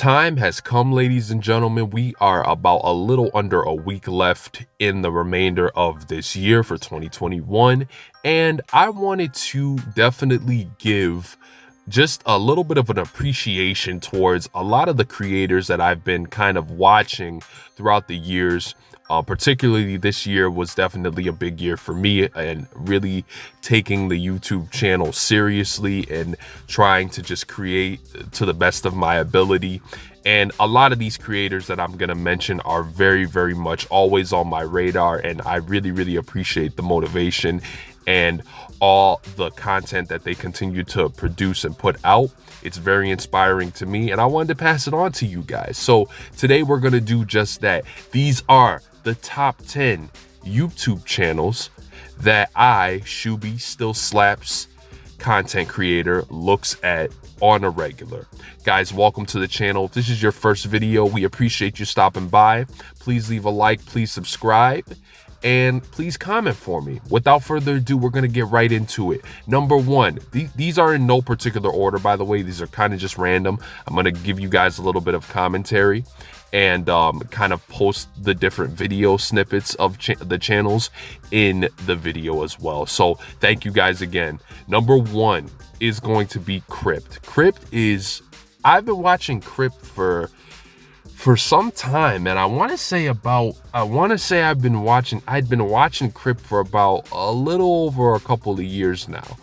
Time has come, ladies and gentlemen. We are about a little under a week left in the remainder of this year for 2021. And I wanted to definitely give just a little bit of an appreciation towards a lot of the creators that I've been kind of watching throughout the years. Particularly this year was definitely a big year for me, and really taking the YouTube channel seriously and trying to just create to the best of my ability. And a lot of these creators that I'm going to mention are very, very much always on my radar. And I really, really appreciate the motivation and all the content that they continue to produce and put out. It's very inspiring to me, and I wanted to pass it on to you guys. So today we're going to do just that. These are the top 10 YouTube channels that I, Shuby Still Slaps content creator, looks at on a regular. Guys, welcome to the channel. If this is your first video, we appreciate you stopping by. Please leave a like, please subscribe, and please comment for me. Without further ado, we're going to get right into it. Number one, these are in no particular order, by the way. These are kind of just random. I'm going to give you guys a little bit of commentary and kind of post the different video snippets of the channels in the video as well. So thank you guys again. Number one is going to be Crypt. I've been watching Crypt for some time, and I'd been watching Crypt for about a little over a couple of years now.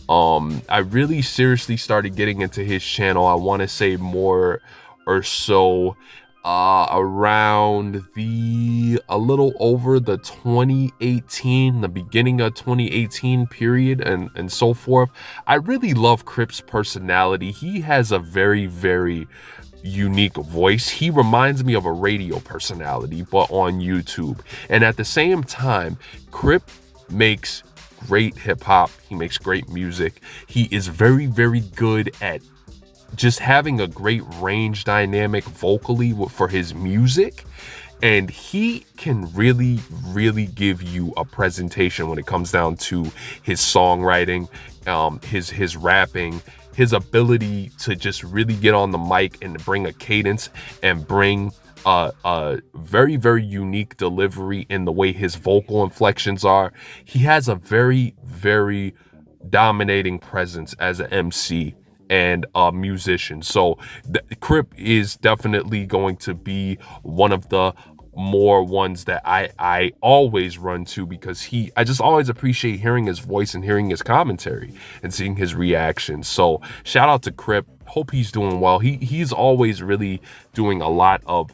I really seriously started getting into his channel, I want to say more or so around a little over the 2018, the beginning of 2018 period and so forth. I really love Crypt's personality. He has a very, very unique voice. He reminds me of a radio personality, but on YouTube. And at the same time, Crypt makes great hip hop. He makes great music. He is very, very good at just having a great range dynamic vocally for his music. And he can really, really give you a presentation when it comes down to his songwriting, his rapping, his ability to just really get on the mic and bring a cadence and bring a very, very unique delivery in the way his vocal inflections are. He has a very, very dominating presence as an MC and a musician. So Crypt is definitely going to be one of the more ones that I always run to, because I just always appreciate hearing his voice and hearing his commentary and seeing his reactions. So shout out to Crypt. Hope he's doing well. He's always really doing a lot of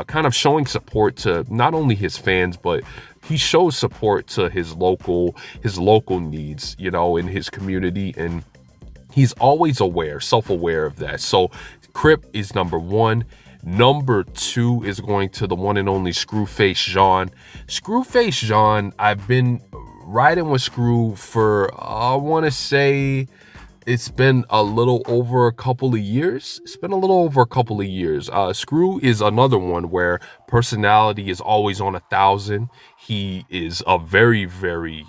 kind of showing support to not only his fans, but he shows support to his local needs, in his community, and he's always self-aware of that. So Crypt is number one. Number two is going to the one and only Screwface Jean. Screwface Jean, I've been riding with Scru for, I want to say, it's been a little over a couple of years. Scru is another one where personality is always on 1,000. He is a very, very,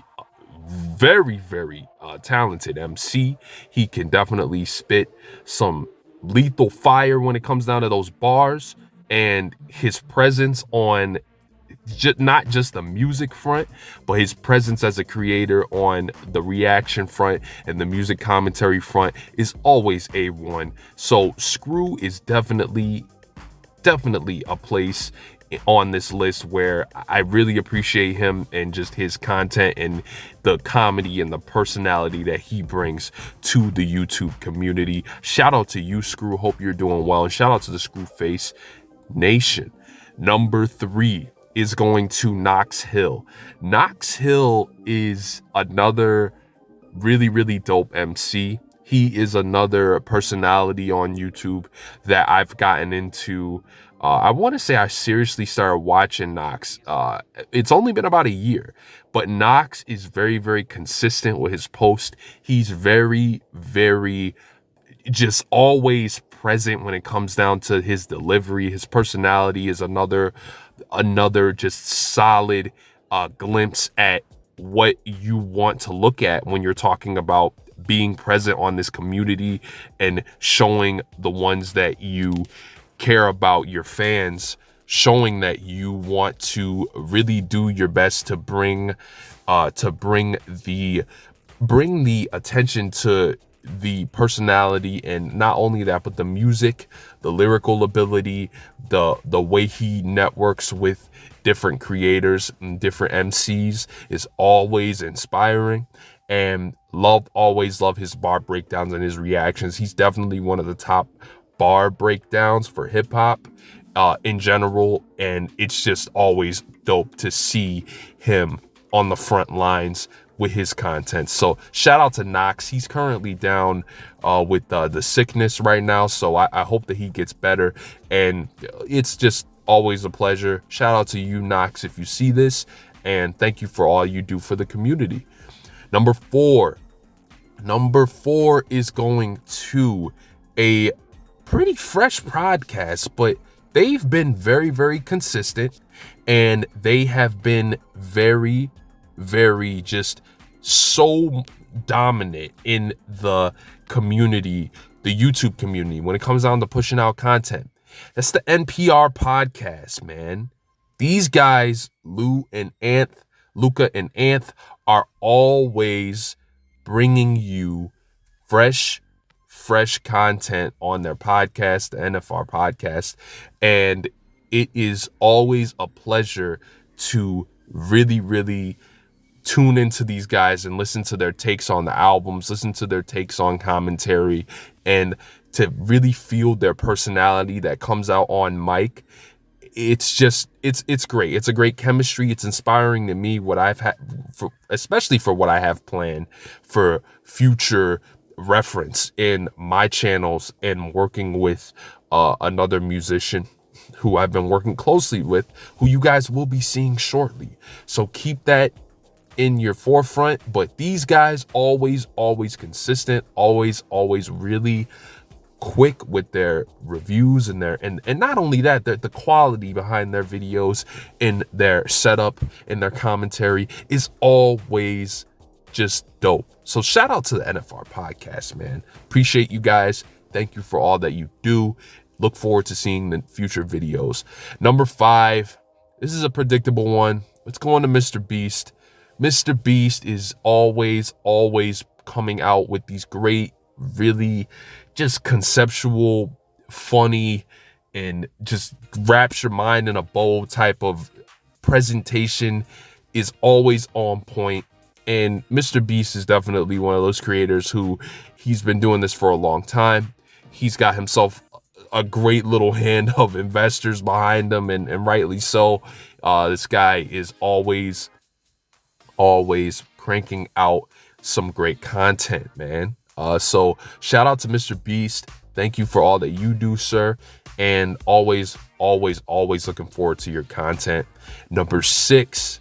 very, very talented MC. He can definitely spit some lethal fire when it comes down to those bars, and his presence on not just the music front, but his presence as a creator on the reaction front and the music commentary front is always A1. So Scru is definitely a place on this list where I really appreciate him and just his content and the comedy and the personality that he brings to the YouTube community. Shout out to you, Scru. Hope you're doing well, and shout out to the Screwface Nation. Number three is going to Knox Hill. Knox Hill is another really, really dope MC. He is another personality on YouTube that I've gotten into. I want to say I seriously started watching Knox. It's only been about a year, but Knox is very, very consistent with his post. He's very, very just always present when it comes down to his delivery. His personality is another just solid glimpse at what you want to look at when you're talking about being present on this community and showing the ones that you care about your fans, showing that you want to really do your best to bring the attention to the personality, and not only that, but the music, the lyrical ability, the way he networks with different creators and different MCs is always inspiring. And always love his bar breakdowns and his reactions. He's definitely one of the top bar breakdowns for hip hop in general, and it's just always dope to see him on the front lines with his content. So shout out to Knox. He's currently down with the sickness right now, so I hope that he gets better, and it's just always a pleasure. Shout out to you, Knox, if you see this, and thank you for all you do for the community. Number four is going to a pretty fresh podcast, but they've been very, very consistent, and they have been very, very just so dominant in the community, the YouTube community, when it comes down to pushing out content. That's the NPR Podcast, man. These guys, Luca and Anth, are always bringing you fresh content on their podcast, the NFR Podcast, and it is always a pleasure to really tune into these guys and listen to their takes on the albums, listen to their takes on commentary, and to really feel their personality that comes out on mic. It's great. It's a great chemistry. It's inspiring to me, what I've had, especially for what I have planned for future reference in my channels, and working with another musician who I've been working closely with, who you guys will be seeing shortly. So keep that in your forefront. But these guys always consistent, always really quick with their reviews and and not only that, the quality behind their videos and their setup and their commentary is always just dope. So shout out to the NFR Podcast, man. Appreciate you guys. Thank you for all that you do. Look forward to seeing the future videos. Number 5, this is a predictable one. Let's go on to Mr. Beast. Mr. Beast is always coming out with these great, really just conceptual, funny, and just wraps your mind in a bow type of presentation. Is always on point. And Mr. Beast is definitely one of those creators who, he's been doing this for a long time. He's got himself a great little hand of investors behind him, and rightly so. This guy is always cranking out some great content, man. So shout out to Mr. Beast. Thank you for all that you do, sir. And always looking forward to your content. Number six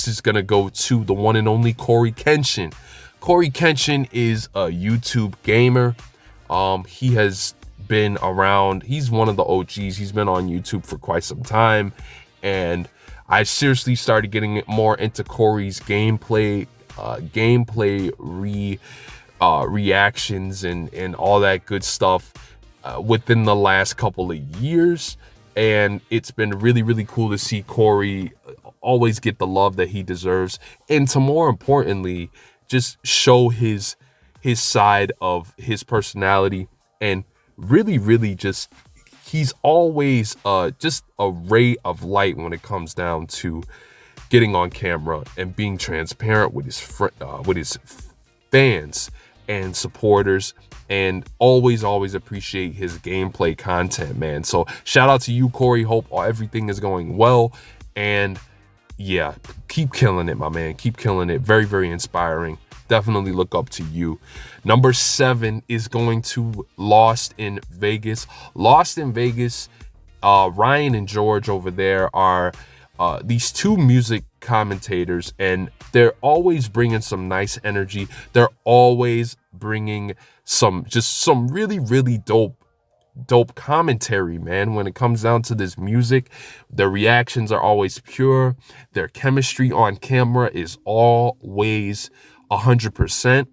is going to go to the one and only Coryxkenshin. Coryxkenshin is a YouTube gamer. He has been around. He's one of the OGs. He's been on YouTube for quite some time. And I seriously started getting more into Corey's gameplay reactions and all that good stuff within the last couple of years. And it's been really cool to see Corey always get the love that he deserves, and to more importantly, just show his side of his personality, and really just, he's always just a ray of light when it comes down to getting on camera and being transparent with his fans and supporters, and always appreciate his gameplay content, man. So shout out to you, Corey. Hope everything is going well, and yeah, keep killing it, my man. Keep killing it. Very inspiring. Definitely look up to you. Number 7 is going to Lost in Vegas. Lost in Vegas, Ryan and George over there are these two music commentators, and they're always bringing some nice energy. They're always bringing some really dope commentary, man. When it comes down to this music, their reactions are always pure. Their chemistry on camera is always 100%.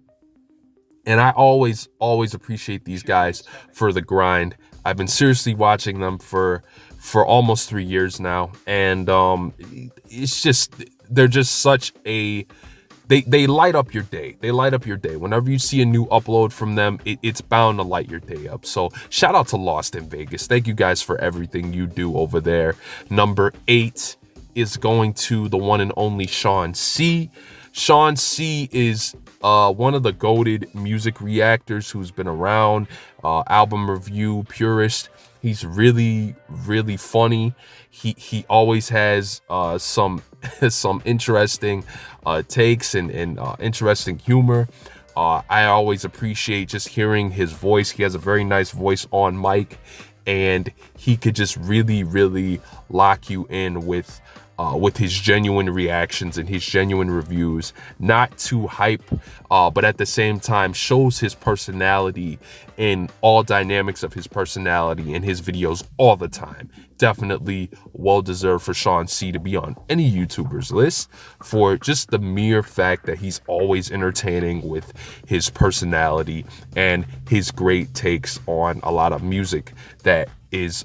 And I always appreciate these guys for the grind. I've been seriously watching them for almost 3 years now, and it's just they're just such a they light up your day. They light up your day. Whenever you see a new upload from them, it's bound to light your day up. So shout out to Lost in Vegas. Thank you guys for everything you do over there. Number 8 is going to the one and only Shawn Cee. Shawn Cee is one of the goated music reactors who's been around, album review purist. He's really, really funny. He always has some interesting takes and interesting humor. I always appreciate just hearing his voice. He has a very nice voice on mic, and he could just really, really lock you in with his genuine reactions and his genuine reviews. Not too hype, but at the same time shows his personality in all dynamics of his personality in his videos all the time. Definitely well deserved for Shawn Cee to be on any YouTuber's list for just the mere fact that he's always entertaining with his personality and his great takes on a lot of music that is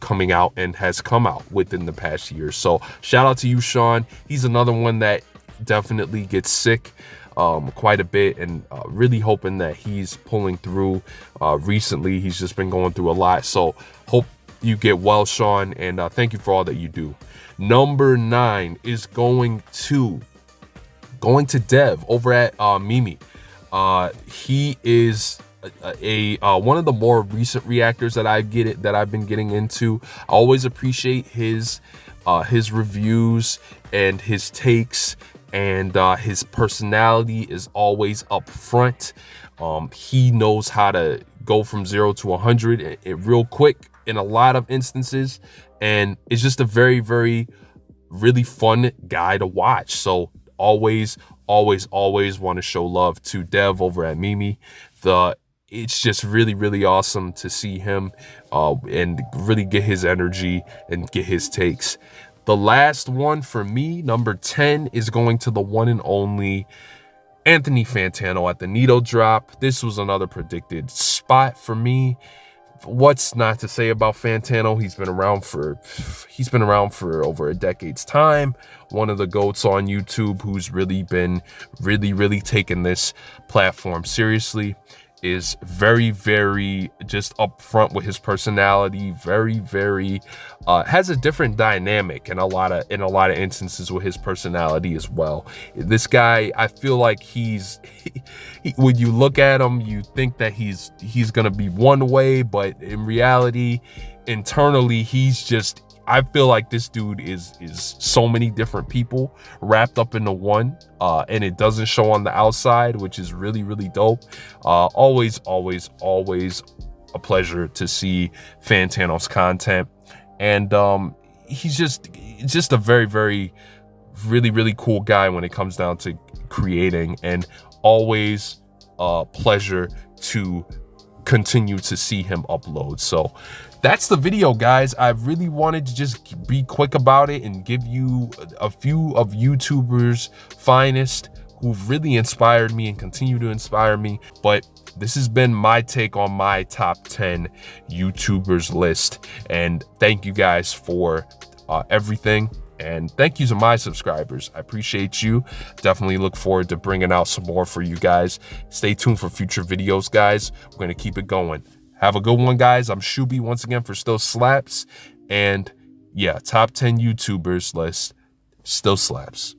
coming out and has come out within the past year. So shout out to you, Shawn. He's another one that definitely gets sick quite a bit, and really hoping that he's pulling through. Recently he's just been going through a lot, so hope you get well, Shawn, and thank you for all that you do. Number 9 is going to Dev over at Mimi. He is one of the more recent reactors that I've been getting into. I always appreciate his reviews and his takes, and his personality is always up front. He knows how to go from 0 to 100 real quick in a lot of instances, and it's just a very, very really fun guy to watch. So always want to show love to Dev over at Mimi. It's just really, really awesome to see him and really get his energy and get his takes. The last one for me, number 10, is going to the one and only Anthony Fantano at the needle drop. This was another predicted spot for me. What's not to say about Fantano? He's been around for over a decade's time. One of the GOATs on YouTube who's really been really taking this platform seriously. Is very, very just upfront with his personality. Very, very has a different dynamic in a lot of instances with his personality as well. This guy, I feel like when you look at him, you think that he's gonna be one way, but in reality, internally, I feel like this dude is so many different people wrapped up into one, and it doesn't show on the outside, which is really, really dope. Always a pleasure to see Fantano's content, and he's just a very, very, really, really cool guy when it comes down to creating, and always a pleasure to continue to see him upload. So that's the video, guys. I really wanted to just be quick about it and give you a few of YouTubers' finest who've really inspired me and continue to inspire me. But this has been my take on my top 10 YouTubers list, and thank you guys for everything. And thank you to my subscribers. I appreciate you. Definitely look forward to bringing out some more for you guys. Stay tuned for future videos, guys. We're going to keep it going. Have a good one, guys. I'm Shuby once again for Still Slaps. And yeah, top 10 YouTubers list, Still Slaps.